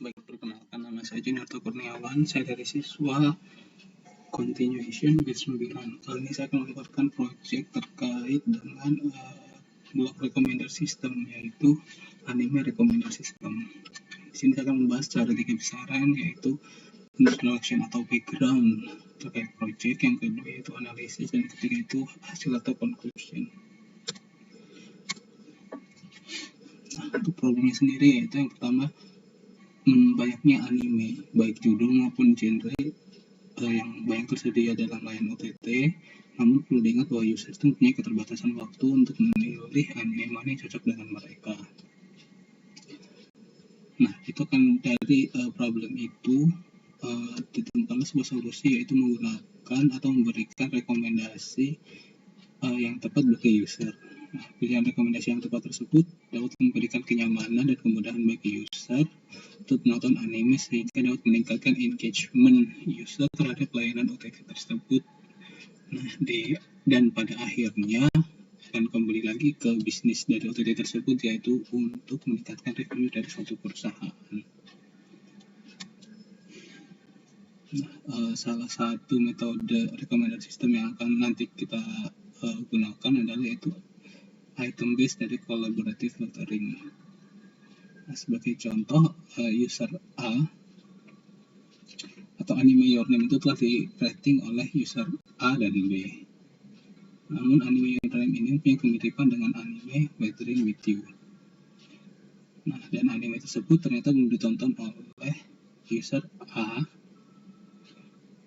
Baik, perkenalkan nama saya Junarto Kurniawan, saya dari siswa Continuation B9. Kali ini saya akan melakukan proyek terkait dengan blok recommender system, yaitu anime recommender system. Di sini saya akan membahas secara 3 besaran, yaitu introduction atau background terkait proyek, yang kedua yaitu analisis, dan ketiga itu hasil atau conclusion. Nah, untuk problemnya sendiri yaitu yang pertama, banyaknya anime, baik judul maupun genre yang banyak tersedia dalam layanan OTT. Namun perlu diingat bahwa user itu mempunyai keterbatasan waktu untuk memilih anime mana yang cocok dengan mereka. Nah, itu kan dari problem itu ditemukanlah sebuah solusi, yaitu menggunakan atau memberikan rekomendasi yang tepat bagi user. Nah, pilihan rekomendasi yang tepat tersebut dapat memberikan kenyamanan dan kemudahan bagi user untuk menonton anime, sehingga dapat meningkatkan engagement user terhadap layanan OTT tersebut. Nah, dan pada akhirnya akan kembali lagi ke bisnis dari OTT tersebut, yaitu untuk meningkatkan revenue dari suatu perusahaan. Nah, salah satu metode recommender system yang akan nanti kita gunakan adalah yaitu item based dari collaborative filtering. Nah, sebagai contoh, user A atau anime your name itu telah di rating oleh user A dan B. Namun anime your name ini punya kemiripan dengan anime Weathering with You. Nah, dan anime tersebut ternyata belum ditonton oleh user A,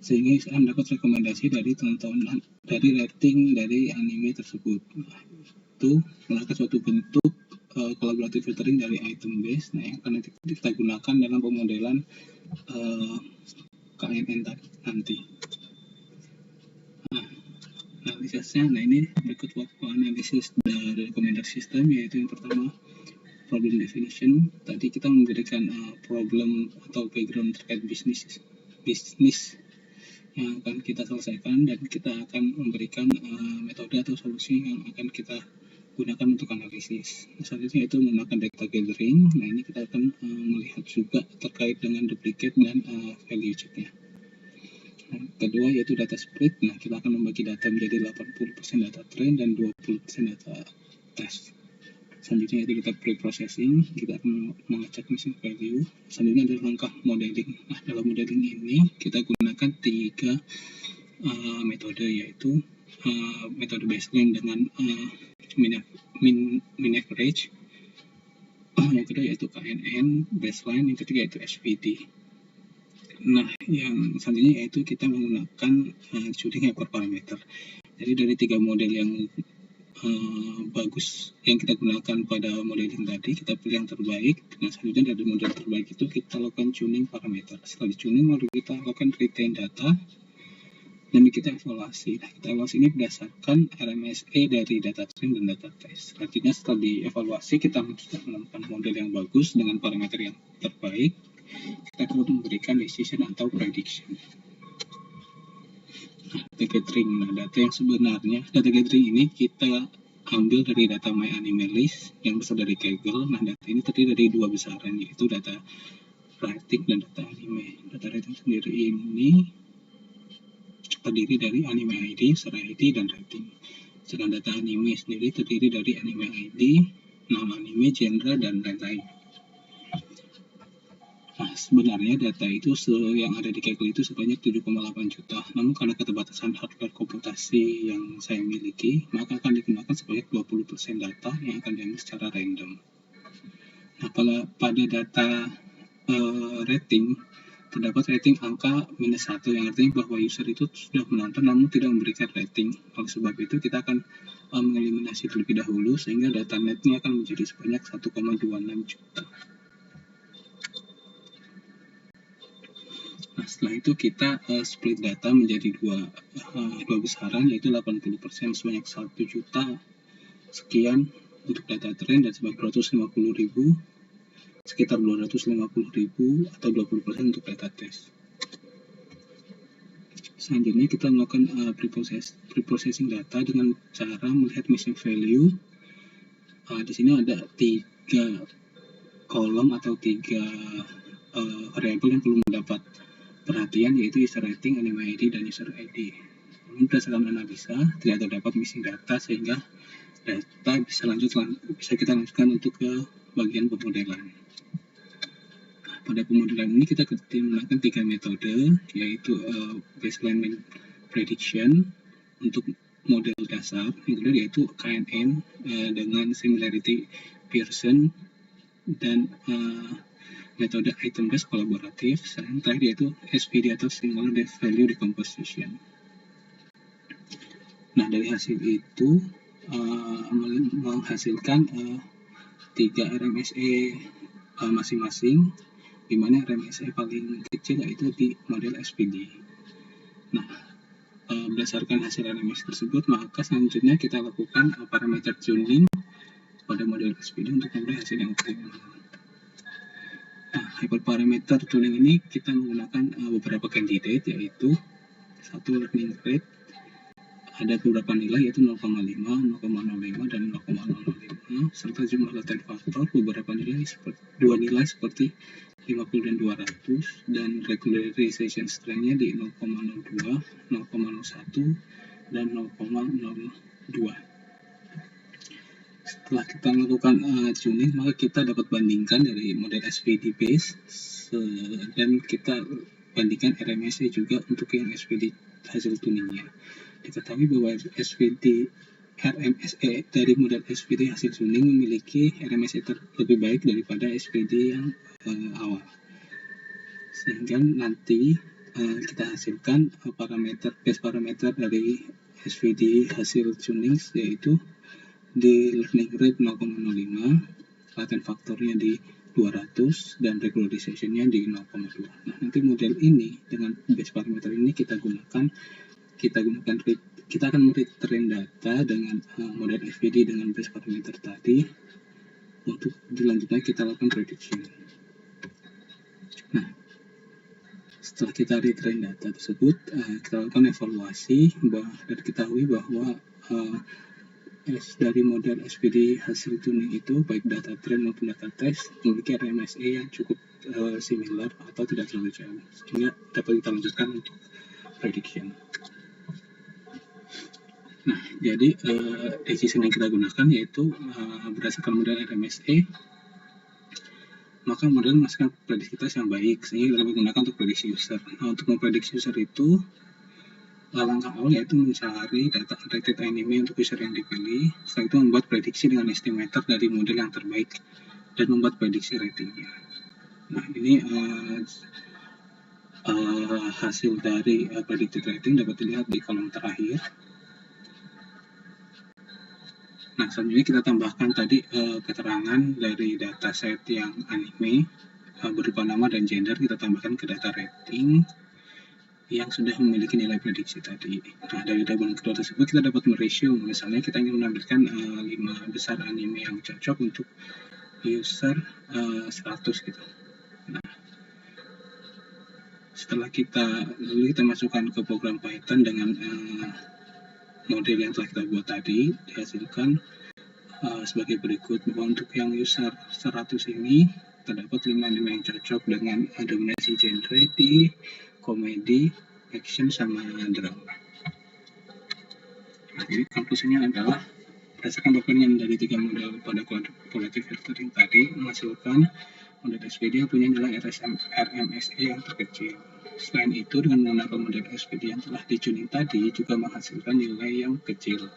sehingga user A mendapat rekomendasi dari tontonan dari rating dari anime tersebut. Nah, itu merupakan suatu bentuk collaborative filtering dari item base, nah yang akan kita gunakan dalam pemodelan KNN nanti. Nah, analisisnya, nah ini berikut waktu analisis dari recommender system, yaitu yang pertama problem definition. Tadi kita memberikan problem atau background terkait bisnis yang akan kita selesaikan, dan kita akan memberikan metode atau solusi yang akan kita gunakan untuk analisis. Selanjutnya itu menggunakan data gathering. Nah, ini kita akan melihat juga terkait dengan duplicate dan value check-nya. Nah, kedua yaitu data split. Nah, kita akan membagi data menjadi 80% data train dan 20% data test. Selanjutnya itu kita pre-processing, kita akan mengecek missing value. Selanjutnya adalah langkah modeling. Nah, dalam modeling ini kita gunakan 3 metode, yaitu metode baseline dengan min average, yang kedua yaitu KNN baseline, yang ketiga yaitu SVD. Nah, yang selanjutnya yaitu kita menggunakan tuning hyperparameter. Jadi dari 3 model yang bagus yang kita gunakan pada modeling tadi, kita pilih yang terbaik. Nah, selanjutnya dari model terbaik itu kita lakukan tuning parameter. Setelah di-tuning, lalu kita lakukan retain data dan kita evaluasi. Nah, kita evaluasi ini berdasarkan RMSE dari data train dan data test. Artinya setelah dievaluasi, kita sudah menemukan model yang bagus dengan parameter yang terbaik, kita perlu memberikan decision atau prediction. Nah, data gathering. Nah, data yang sebenarnya, data gathering ini kita ambil dari data MyAnimeList yang berasal dari Kaggle. Nah, data ini terdiri dari 2 besaran, yaitu data rating dan data anime. Data rating sendiri ini terdiri dari anime ID, user ID, dan rating. Sedangkan data anime sendiri terdiri dari anime ID, nama anime, genre, dan lain-lain. Nah, sebenarnya data itu yang ada di Kaggle itu sebanyak 7,8 juta. Namun karena keterbatasan hardware komputasi yang saya miliki, maka akan digunakan sebanyak 20% data yang akan diambil secara random. Nah, pada data rating, terdapat rating angka -1, yang artinya bahwa user itu sudah menonton namun tidak memberikan rating. Oleh sebab itu kita akan mengeliminasi terlebih dahulu, sehingga data netnya akan menjadi sebanyak 1,26 juta. Nah, setelah itu kita split data menjadi dua besaran, yaitu 80% sebanyak 1 juta sekian untuk data train dan sebanyak 250.000 sekitar 250.000 atau 20% untuk data test. Selanjutnya kita melakukan pre-processing data dengan cara melihat missing value. Di sini ada 3 kolom atau 3 variabel yang perlu mendapat perhatian, yaitu user rating, anime ID, dan user ID. Namun berdasarkan analisa tidak terdapat missing data, sehingga data bisa kita lanjutkan untuk ke bagian pemodelan. Pada pemodelan ini kita menggunakan 3 metode, yaitu baseline prediction untuk model dasar, yang kedua yaitu KNN dengan similarity Pearson, dan metode item based kolaboratif, dan terakhir yaitu SPD atau single value decomposition. Nah, dari hasil itu menghasilkan 3 RMSE masing-masing, di mana RMSE paling kecil yaitu di model SPD. Nah, berdasarkan hasil RMSE tersebut, maka selanjutnya kita lakukan parameter tuning pada model SPD untuk memperoleh hasil yang optimal. Nah, hyperparameter tuning ini kita menggunakan beberapa candidate, yaitu satu learning rate, ada beberapa nilai yaitu 0,5, 0,05, dan 0,005, serta jumlah latent faktor beberapa nilai dua nilai seperti 50 dan 200, dan regularization strength-nya di 0,02, 0,01, dan 0,02. Setelah kita melakukan tuning, maka kita dapat bandingkan dari model SPD base, dan kita bandingkan RMSE juga untuk yang SPD hasil tuningnya. Diketahui bahwa RMSE dari model SPD hasil tuning memiliki RMSE lebih baik daripada SPD yang awal, sehingga nanti kita hasilkan base parameter dari SPD hasil tuning, yaitu di learning rate 0,05, latent faktornya di 200, dan regularization-nya di 0,2. Nah, nanti model ini dengan base parameter ini kita akan meretrain data dengan model SPD dengan base parameter tadi untuk dilanjutnya kita lakukan prediction. Nah, setelah kita retrain data tersebut, kita lakukan evaluasi dan diketahui bahwa dari model SPD hasil tuning itu, baik data train maupun data test, memiliki RMSE yang cukup similar atau tidak terlalu jauh, sehingga dapat kita lanjutkan untuk prediction. Nah, jadi decision yang kita gunakan yaitu berdasarkan model RMSE, maka model menghasilkan prediksitas yang baik, sehingga dapat digunakan untuk prediksi user. Nah, untuk memprediksi user itu, langkah awal yaitu mencari data rated anime untuk user yang dipilih. Setelah itu membuat prediksi dengan estimator dari model yang terbaik dan membuat prediksi ratingnya. Nah, ini hasil dari predicted rating dapat dilihat di kolom terakhir. Nah, selanjutnya kita tambahkan tadi keterangan dari dataset yang anime berupa nama dan gender, kita tambahkan ke data rating yang sudah memiliki nilai prediksi tadi. Nah, dari tabel kedua tersebut kita dapat meratio, misalnya kita ingin menampilkan 5 besar anime yang cocok untuk user 100 gitu. Nah, setelah kita masukkan ke program Python dengan model yang telah kita buat tadi, dihasilkan sebagai berikut, bahwa untuk yang user 100 ini terdapat 5 anime yang cocok dengan dominasi genre di komedi, action, sama drama. Nah, jadi konklusinya adalah berdasarkan perbandingan dari 3 model pada qualitative filtering tadi menghasilkan model SPD yang punya nilai RMSE yang terkecil. Selain itu, dengan menggunakan model SPD yang telah dicuning tadi juga menghasilkan nilai yang kecil.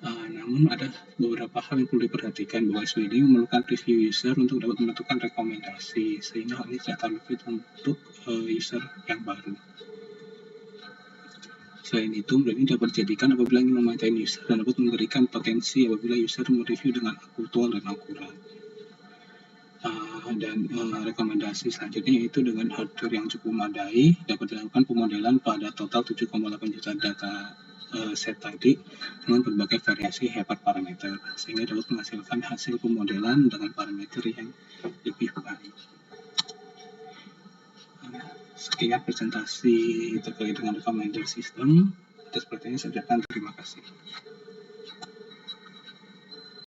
Namun ada beberapa hal yang perlu diperhatikan, bahwa SPD memerlukan review user untuk dapat menentukan rekomendasi, sehingga hal ini tidak terlalu fit untuk user yang baru. Selain itu, model ini dapat dijadikan apabila ingin memaintain user dan dapat memberikan potensi apabila user mereview dengan aktual dan akurat. Dan rekomendasi selanjutnya yaitu dengan hardware yang cukup memadai dapat dilakukan pemodelan pada total 7,8 juta data set tadi dengan berbagai variasi hyperparameter, sehingga dapat menghasilkan hasil pemodelan dengan parameter yang lebih baik. Sekian presentasi terkait dengan recommender system. Atas perhatiannya saya ucapkan terima kasih.